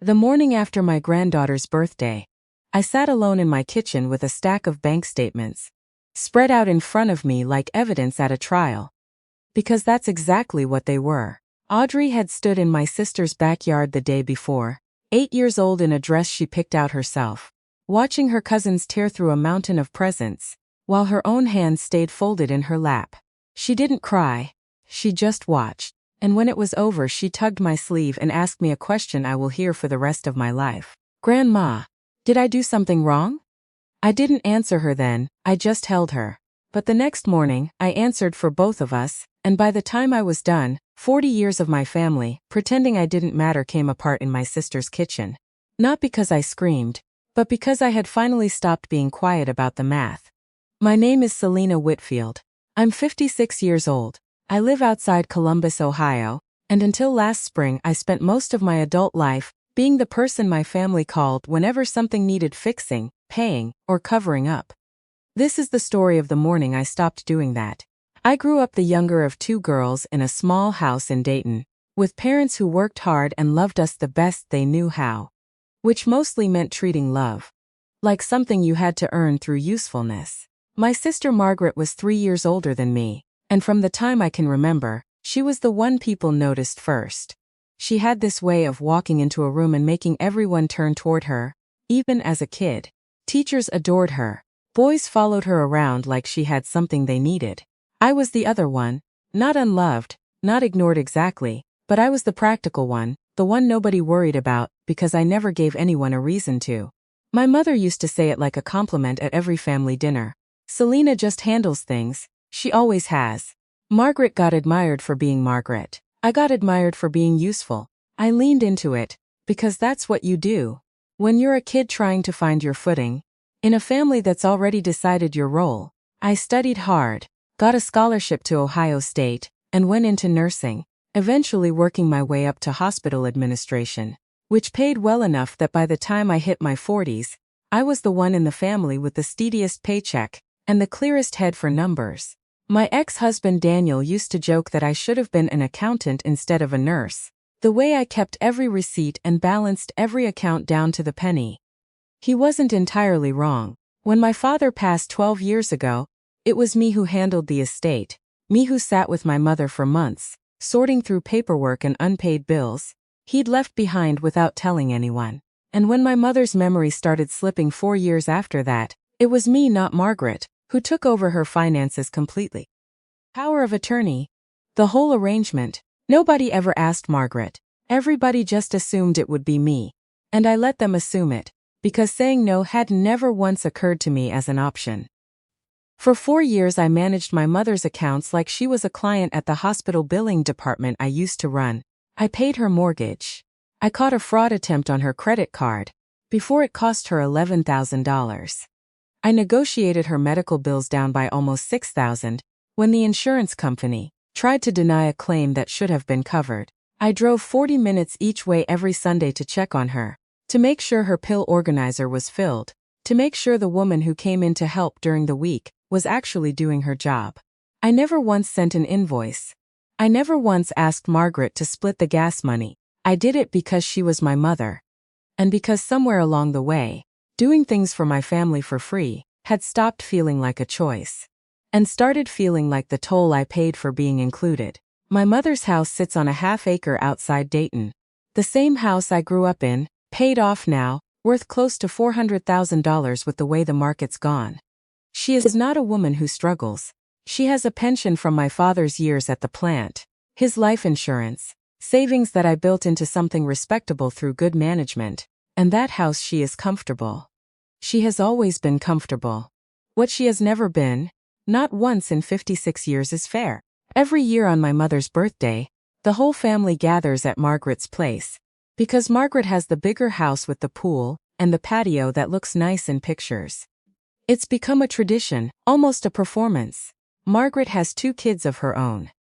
The morning after my granddaughter's birthday, I sat alone in my kitchen with a stack of bank statements spread out in front of me like evidence at a trial. Because that's exactly what they were. Audrey had stood in my sister's backyard the day before, 8 years old in a dress she picked out herself, watching her cousins tear through a mountain of presents, while her own hands stayed folded in her lap. She didn't cry, she just watched. And when it was over, she tugged my sleeve and asked me a question I will hear for the rest of my life. "Grandma, did I do something wrong?" I didn't answer her then, I just held her. But the next morning, I answered for both of us, and by the time I was done, 40 years of my family, pretending I didn't matter, came apart in my sister's kitchen. Not because I screamed, but because I had finally stopped being quiet about the math. My name is Selina Whitfield. I'm 56 years old. I live outside Columbus, Ohio, and until last spring I spent most of my adult life being the person my family called whenever something needed fixing, paying, or covering up. This is the story of the morning I stopped doing that. I grew up the younger of 2 girls in a small house in Dayton, with parents who worked hard and loved us the best they knew how. Which mostly meant treating love like something you had to earn through usefulness. My sister Margaret was 3 years older than me, and from the time I can remember, she was the one people noticed first. She had this way of walking into a room and making everyone turn toward her, even as a kid. Teachers adored her. Boys followed her around like she had something they needed. I was the other one, not unloved, not ignored exactly, but I was the practical one, the one nobody worried about, because I never gave anyone a reason to. My mother used to say it like a compliment at every family dinner. "Selina just handles things. She always has." Margaret got admired for being Margaret. I got admired for being useful. I leaned into it, because that's what you do when you're a kid trying to find your footing in a family that's already decided your role. I studied hard, got a scholarship to Ohio State, and went into nursing, eventually working my way up to hospital administration, which paid well enough that by the time I hit my 40s, I was the one in the family with the steadiest paycheck and the clearest head for numbers. My ex-husband Daniel used to joke that I should have been an accountant instead of a nurse, the way I kept every receipt and balanced every account down to the penny. He wasn't entirely wrong. When my father passed 12 years ago, it was me who handled the estate, me who sat with my mother for months, sorting through paperwork and unpaid bills he'd left behind without telling anyone. And when my mother's memory started slipping 4 years after that, it was me, not Margaret, who took over her finances completely. Power of attorney. The whole arrangement. Nobody ever asked Margaret. Everybody just assumed it would be me. And I let them assume it, because saying no had never once occurred to me as an option. For 4 years I managed my mother's accounts like she was a client at the hospital billing department I used to run. I paid her mortgage. I caught a fraud attempt on her credit card before it cost her $11,000. I negotiated her medical bills down by almost $6,000 when the insurance company tried to deny a claim that should have been covered. I drove 40 minutes each way every Sunday to check on her, to make sure her pill organizer was filled, to make sure the woman who came in to help during the week was actually doing her job. I never once sent an invoice. I never once asked Margaret to split the gas money. I did it because she was my mother. And because somewhere along the way, doing things for my family for free had stopped feeling like a choice and started feeling like the toll I paid for being included. My mother's house sits on a half-acre outside Dayton. The same house I grew up in, paid off now, worth close to $400,000 with the way the market's gone. She is not a woman who struggles. She has a pension from my father's years at the plant, his life insurance, savings that I built into something respectable through good management, and that house she is comfortable. She has always been comfortable. What she has never been, not once in 56 years, is fair. Every year on my mother's birthday, the whole family gathers at Margaret's place, because Margaret has the bigger house with the pool and the patio that looks nice in pictures. It's become a tradition, almost a performance. Margaret has 2 kids of her own,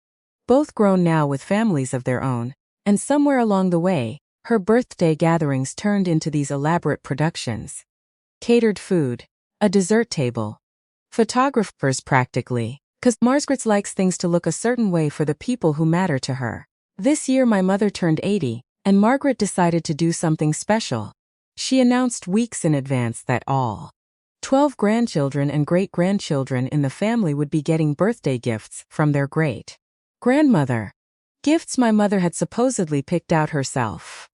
both grown now with families of their own, and somewhere along the way, her birthday gatherings turned into these elaborate productions. Catered food, a dessert table, photographers practically, 'cause Margaret likes things to look a certain way for the people who matter to her. This year my mother turned 80, And Margaret decided to do something special. She announced weeks in advance that all 12 grandchildren and great-grandchildren in the family would be getting birthday gifts from their great-grandmother. Gifts my mother had supposedly picked out herself.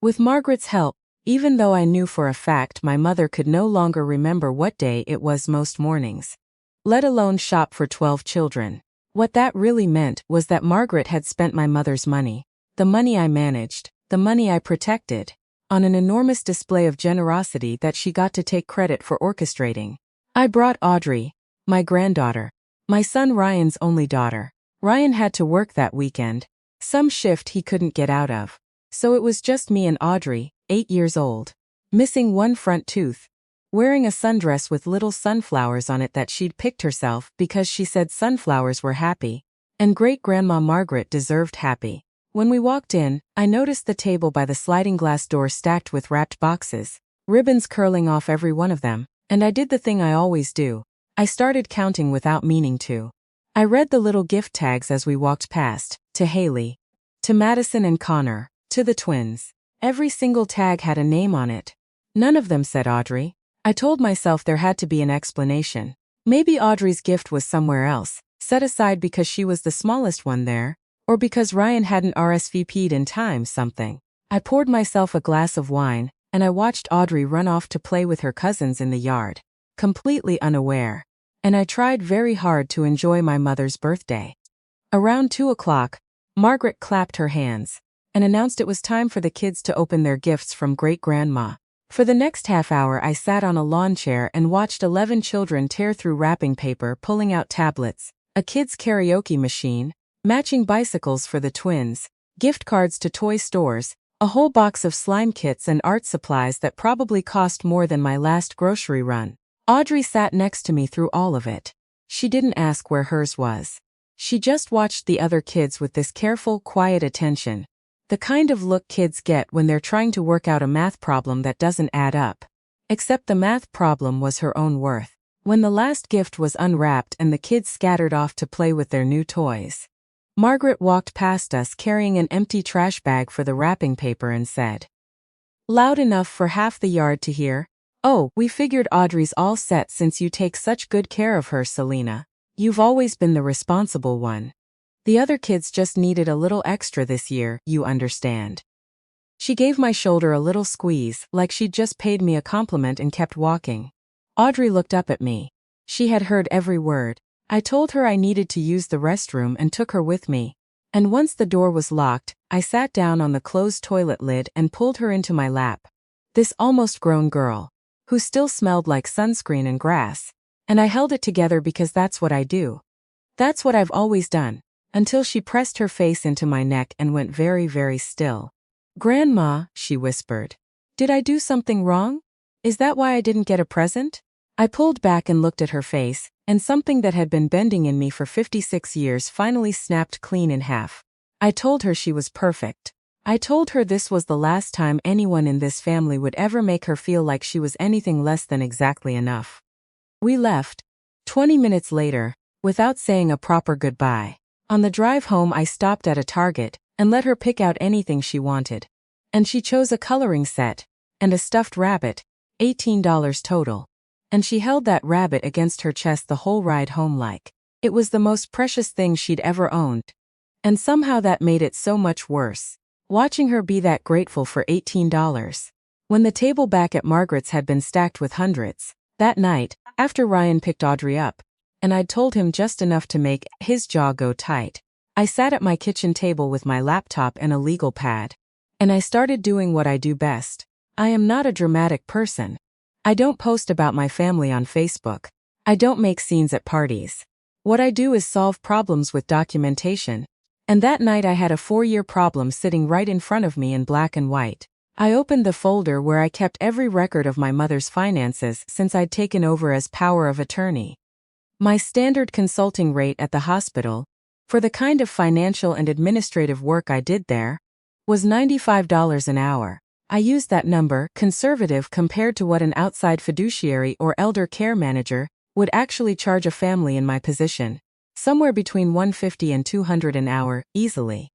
With Margaret's help, even though I knew for a fact my mother could no longer remember what day it was most mornings, let alone shop for 12 children. What that really meant was that Margaret had spent my mother's money, the money I managed, the money I protected, on an enormous display of generosity that she got to take credit for orchestrating. I brought Audrey, my granddaughter, my son Ryan's only daughter. Ryan had to work that weekend, some shift he couldn't get out of. So it was just me and Audrey, 8 years old, missing one front tooth, wearing a sundress with little sunflowers on it that she'd picked herself because she said sunflowers were happy, and great-grandma Margaret deserved happy. When we walked in, I noticed the table by the sliding glass door stacked with wrapped boxes, ribbons curling off every one of them, and I did the thing I always do. I started counting without meaning to. I read the little gift tags as we walked past, to Haley, to Madison and Connor, to the twins. Every single tag had a name on it. None of them said Audrey. I told myself there had to be an explanation. Maybe Audrey's gift was somewhere else, set aside because she was the smallest one there, or because Ryan hadn't RSVP'd in time, something. I poured myself a glass of wine, and I watched Audrey run off to play with her cousins in the yard, completely unaware. And I tried very hard to enjoy my mother's birthday. Around 2 o'clock, Margaret clapped her hands and announced it was time for the kids to open their gifts from great-grandma. For the next half hour I sat on a lawn chair and watched 11 children tear through wrapping paper, pulling out tablets, a kids' karaoke machine, matching bicycles for the twins, gift cards to toy stores, a whole box of slime kits and art supplies that probably cost more than my last grocery run. Audrey sat next to me through all of it. She didn't ask where hers was. She just watched the other kids with this careful, quiet attention. The kind of look kids get when they're trying to work out a math problem that doesn't add up. Except the math problem was her own worth. When the last gift was unwrapped and the kids scattered off to play with their new toys, Margaret walked past us carrying an empty trash bag for the wrapping paper and said, loud enough for half the yard to hear, "Oh, we figured Audrey's all set since you take such good care of her, Selina. You've always been the responsible one. The other kids just needed a little extra this year, you understand." She gave my shoulder a little squeeze, like she'd just paid me a compliment, and kept walking. Audrey looked up at me. She had heard every word. I told her I needed to use the restroom and took her with me. And once the door was locked, I sat down on the closed toilet lid and pulled her into my lap. This almost grown girl, who still smelled like sunscreen and grass, and I held it together because that's what I do. That's what I've always done, until she pressed her face into my neck and went very, very still. "Grandma," she whispered, "did I do something wrong? Is that why I didn't get a present?" I pulled back and looked at her face, and something that had been bending in me for 56 years finally snapped clean in half. I told her she was perfect. I told her this was the last time anyone in this family would ever make her feel like she was anything less than exactly enough. We left, 20 minutes later, without saying a proper goodbye. On the drive home I stopped at a Target and let her pick out anything she wanted. And she chose a coloring set and a stuffed rabbit, $18 total. And she held that rabbit against her chest the whole ride home like it was the most precious thing she'd ever owned. And somehow that made it so much worse, watching her be that grateful for $18. When the table back at Margaret's had been stacked with hundreds, that night, after Ryan picked Audrey up, and I'd told him just enough to make his jaw go tight, I sat at my kitchen table with my laptop and a legal pad. And I started doing what I do best. I am not a dramatic person. I don't post about my family on Facebook. I don't make scenes at parties. What I do is solve problems with documentation. And that night I had a 4-year problem sitting right in front of me in black and white. I opened the folder where I kept every record of my mother's finances since I'd taken over as power of attorney. My standard consulting rate at the hospital, for the kind of financial and administrative work I did there, was $95 an hour. I used that number, conservative compared to what an outside fiduciary or elder care manager would actually charge a family in my position. Somewhere between $150 and $200 an hour, easily.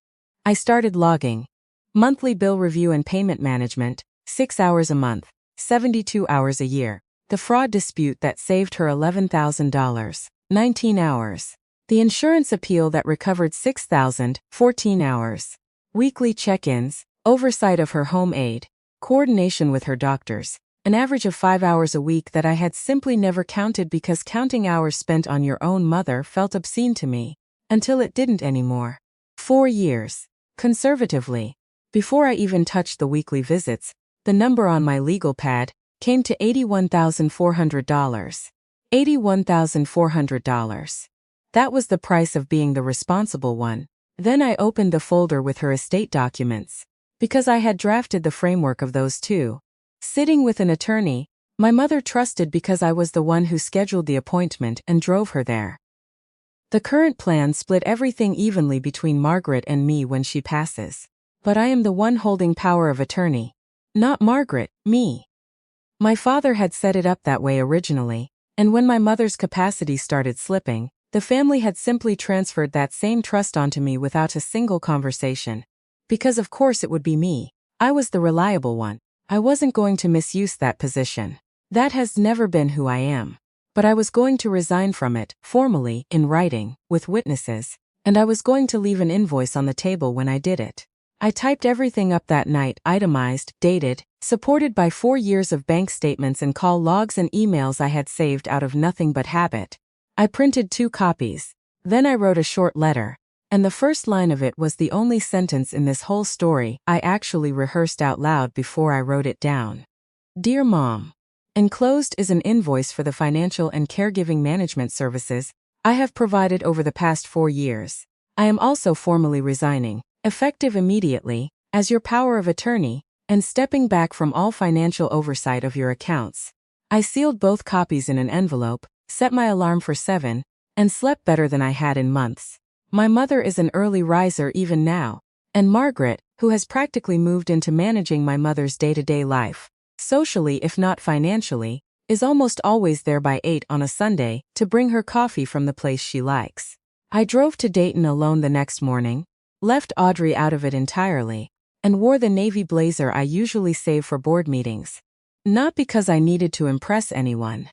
I started logging Monthly bill review and payment management, 6 hours a month, 72 hours a year. The fraud dispute that saved her $11,000, 19 hours. The insurance appeal that recovered $6,000, 14 hours. Weekly check-ins, oversight of her home aid, coordination with her doctors, an average of 5 hours a week that I had simply never counted because counting hours spent on your own mother felt obscene to me, until it didn't anymore. 4 years. Conservatively. Before I even touched the weekly visits, the number on my legal pad came to $81,400. $81,400. That was the price of being the responsible one. Then I opened the folder with her estate documents, because I had drafted the framework of those too. Sitting with an attorney, my mother trusted because I was the one who scheduled the appointment and drove her there. The current plan split everything evenly between Margaret and me when she passes. But I am the one holding power of attorney. Not Margaret, me. My father had set it up that way originally, and when my mother's capacity started slipping, the family had simply transferred that same trust onto me without a single conversation. Because of course it would be me. I was the reliable one. I wasn't going to misuse that position. That has never been who I am. But I was going to resign from it, formally, in writing, with witnesses, and I was going to leave an invoice on the table when I did it. I typed everything up that night, itemized, dated, supported by 4 years of bank statements and call logs and emails I had saved out of nothing but habit. I printed 2 copies. Then I wrote a short letter, and the first line of it was the only sentence in this whole story I actually rehearsed out loud before I wrote it down. Dear Mom. Enclosed is an invoice for the financial and caregiving management services I have provided over the past 4 years. I am also formally resigning, effective immediately, as your power of attorney, and stepping back from all financial oversight of your accounts. I sealed both copies in an envelope, set my alarm for 7, and slept better than I had in months. My mother is an early riser even now, and Margaret, who has practically moved into managing my mother's day-to-day life, socially if not financially, is almost always there by 8 on a Sunday to bring her coffee from the place she likes. I drove to Dayton alone the next morning, left Audrey out of it entirely, and wore the navy blazer I usually save for board meetings. Not because I needed to impress anyone,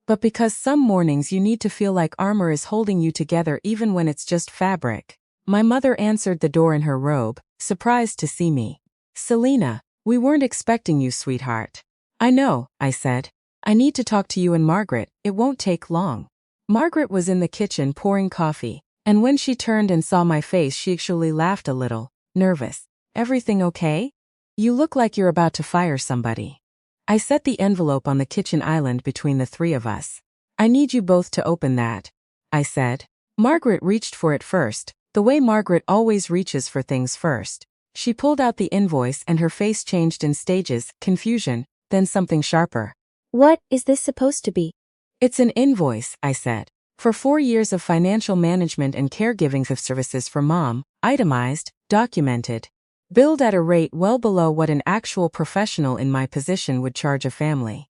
but because some mornings you need to feel like armor is holding you together even when it's just fabric. My mother answered the door in her robe, surprised to see me. Selina, we weren't expecting you, sweetheart. I know, I said. I need to talk to you and Margaret, it won't take long. Margaret was in the kitchen pouring coffee, and when she turned and saw my face she actually laughed a little, nervous. Everything okay? You look like you're about to fire somebody. I set the envelope on the kitchen island between the 3 of us. I need you both to open that, I said. Margaret reached for it first, the way Margaret always reaches for things first. She pulled out the invoice and her face changed in stages, confusion, then something sharper. What is this supposed to be? It's an invoice, I said, for 4 years of financial management and caregiving of services for Mom, itemized, documented, billed at a rate well below what an actual professional in my position would charge a family.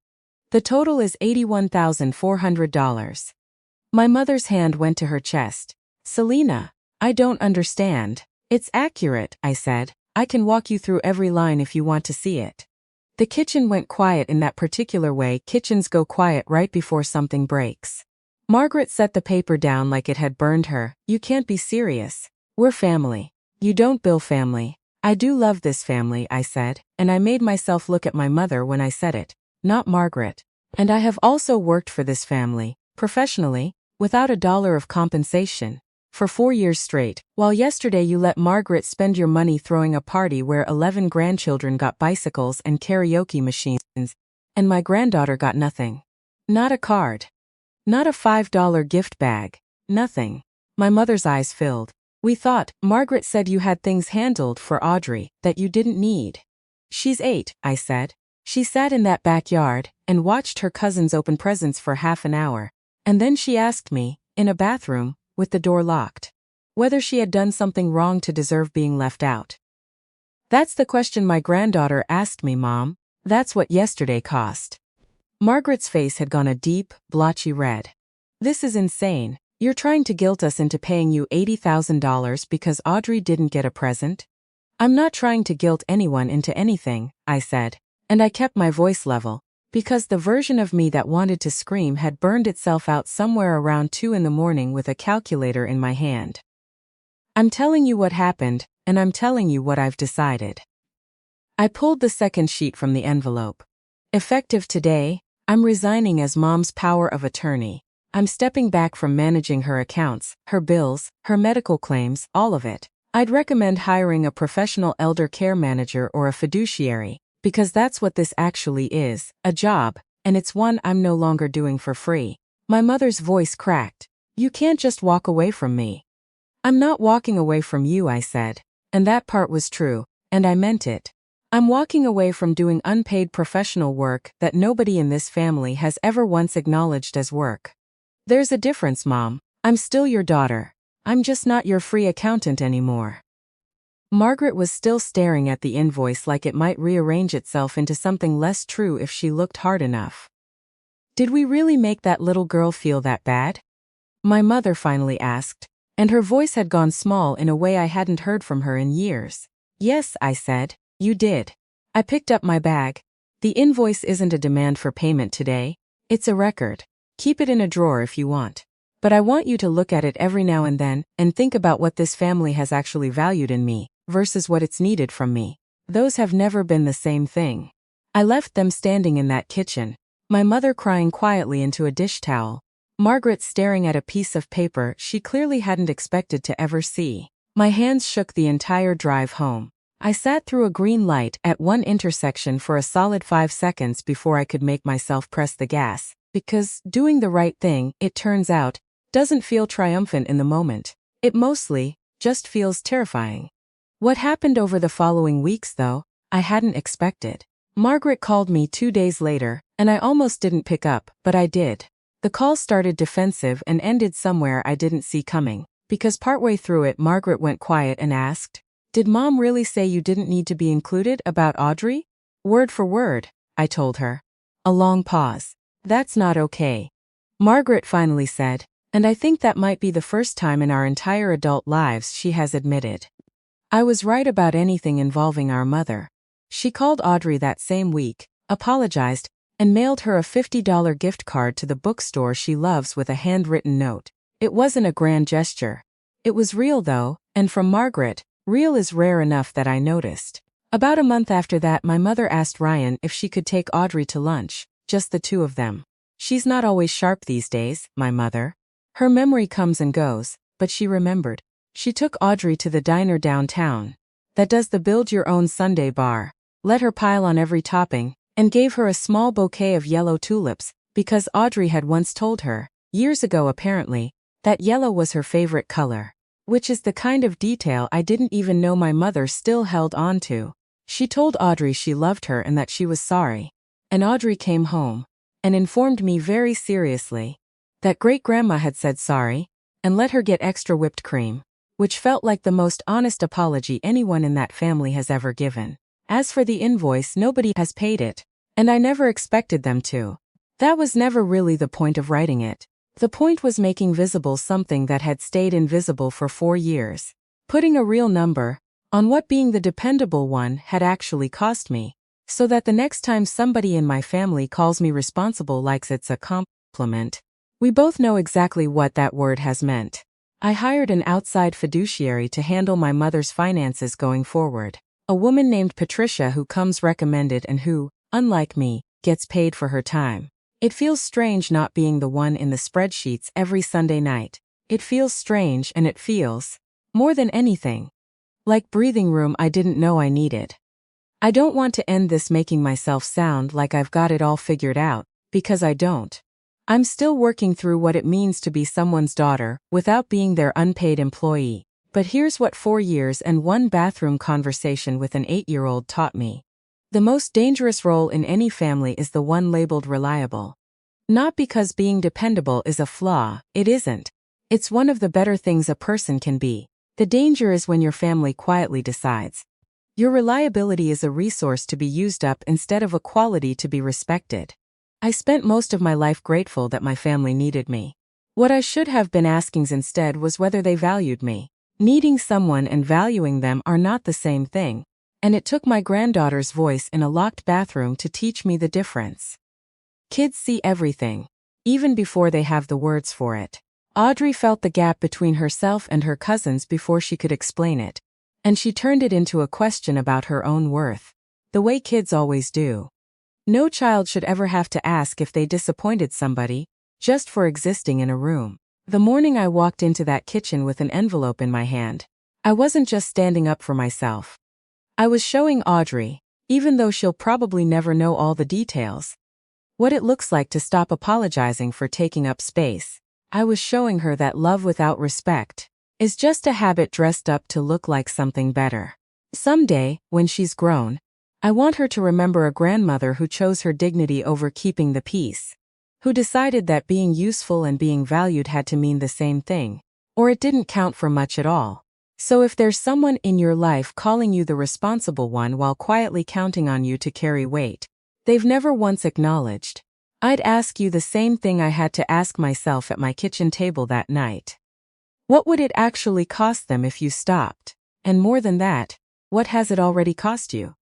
The total is $81,400. My mother's hand went to her chest. Selina, I don't understand. It's accurate, I said. I can walk you through every line if you want to see it. The kitchen went quiet in that particular way kitchens go quiet right before something breaks. Margaret set the paper down like it had burned her. You can't be serious. We're family. You don't bill family. I do love this family, I said, and I made myself look at my mother when I said it, not Margaret. And I have also worked for this family, professionally, without a dollar of compensation, for 4 years straight, while yesterday you let Margaret spend your money throwing a party where 11 grandchildren got bicycles and karaoke machines, and my granddaughter got nothing. Not a card. Not a $5 gift bag. Nothing. My mother's eyes filled. We thought, Margaret said you had things handled for Audrey that you didn't need. She's 8, I said. She sat in that backyard and watched her cousins open presents for half an hour, and then she asked me, in a bathroom, with the door locked, whether she had done something wrong to deserve being left out. That's the question my granddaughter asked me, Mom. That's what yesterday cost. Margaret's face had gone a deep, blotchy red. This is insane. You're trying to guilt us into paying you $80,000 because Audrey didn't get a present? I'm not trying to guilt anyone into anything, I said. And I kept my voice level, because the version of me that wanted to scream had burned itself out somewhere around 2 in the morning with a calculator in my hand. I'm telling you what happened, and I'm telling you what I've decided. I pulled the second sheet from the envelope. Effective today, I'm resigning as Mom's power of attorney. I'm stepping back from managing her accounts, her bills, her medical claims, all of it. I'd recommend hiring a professional elder care manager or a fiduciary, because that's what this actually is, a job, and it's one I'm no longer doing for free. My mother's voice cracked. You can't just walk away from me. I'm not walking away from you, I said. And that part was true, and I meant it. I'm walking away from doing unpaid professional work that nobody in this family has ever once acknowledged as work. There's a difference, Mom. I'm still your daughter. I'm just not your free accountant anymore. Margaret was still staring at the invoice like it might rearrange itself into something less true if she looked hard enough. Did we really make that little girl feel that bad? My mother finally asked, and her voice had gone small in a way I hadn't heard from her in years. Yes, I said, you did. I picked up my bag. The invoice isn't a demand for payment today. It's a record. Keep it in a drawer if you want. But I want you to look at it every now and then and think about what this family has actually valued in me versus what it's needed from me. Those have never been the same thing. I left them standing in that kitchen, my mother crying quietly into a dish towel, Margaret staring at a piece of paper she clearly hadn't expected to ever see. My hands shook the entire drive home. I sat through a green light at one intersection for a solid 5 seconds before I could make myself press the gas, because doing the right thing, it turns out, doesn't feel triumphant in the moment. It mostly just feels terrifying. What happened over the following weeks, though, I hadn't expected. Margaret called me 2 days later, and I almost didn't pick up, but I did. The call started defensive and ended somewhere I didn't see coming, because partway through it Margaret went quiet and asked, "Did Mom really say you didn't need to be included about Audrey?" "Word for word," I told her. A long pause. "That's not okay," Margaret finally said, and I think that might be the first time in our entire adult lives she has admitted. I was right about anything involving our mother. She called Audrey that same week, apologized, and mailed her a $50 gift card to the bookstore she loves with a handwritten note. It wasn't a grand gesture. It was real though, and from Margaret, real is rare enough that I noticed. About a month after that my mother asked Ryan if she could take Audrey to lunch, just the two of them. She's not always sharp these days, my mother. Her memory comes and goes, but she remembered. She took Audrey to the diner downtown that does the build-your-own sundae bar, let her pile on every topping, and gave her a small bouquet of yellow tulips, because Audrey had once told her, years ago apparently, that yellow was her favorite color. Which is the kind of detail I didn't even know my mother still held on to. She told Audrey she loved her and that she was sorry. And Audrey came home and informed me very seriously that great-grandma had said sorry and let her get extra whipped cream, which felt like the most honest apology anyone in that family has ever given. As for the invoice, nobody has paid it, and I never expected them to. That was never really the point of writing it. The point was making visible something that had stayed invisible for 4 years. Putting a real number on what being the dependable one had actually cost me, so that the next time somebody in my family calls me responsible like it's a compliment, we both know exactly what that word has meant. I hired an outside fiduciary to handle my mother's finances going forward. A woman named Patricia who comes recommended and who, unlike me, gets paid for her time. It feels strange not being the one in the spreadsheets every Sunday night. It feels strange and it feels, more than anything, like breathing room I didn't know I needed. I don't want to end this making myself sound like I've got it all figured out, because I don't. I'm still working through what it means to be someone's daughter without being their unpaid employee. But here's what 4 years and one bathroom conversation with an 8-year-old taught me. The most dangerous role in any family is the one labeled reliable. Not because being dependable is a flaw, it isn't. It's one of the better things a person can be. The danger is when your family quietly decides your reliability is a resource to be used up instead of a quality to be respected. I spent most of my life grateful that my family needed me. What I should have been asking instead was whether they valued me. Needing someone and valuing them are not the same thing, and it took my granddaughter's voice in a locked bathroom to teach me the difference. Kids see everything, even before they have the words for it. Audrey felt the gap between herself and her cousins before she could explain it, and she turned it into a question about her own worth, the way kids always do. No child should ever have to ask if they disappointed somebody, just for existing in a room. The morning I walked into that kitchen with an envelope in my hand, I wasn't just standing up for myself. I was showing Audrey, even though she'll probably never know all the details, what it looks like to stop apologizing for taking up space. I was showing her that love without respect is just a habit dressed up to look like something better. Someday, when she's grown, I want her to remember a grandmother who chose her dignity over keeping the peace, who decided that being useful and being valued had to mean the same thing, or it didn't count for much at all. So if there's someone in your life calling you the responsible one while quietly counting on you to carry weight they've never once acknowledged, I'd ask you the same thing I had to ask myself at my kitchen table that night. What would it actually cost them if you stopped? And more than that, what has it already cost you?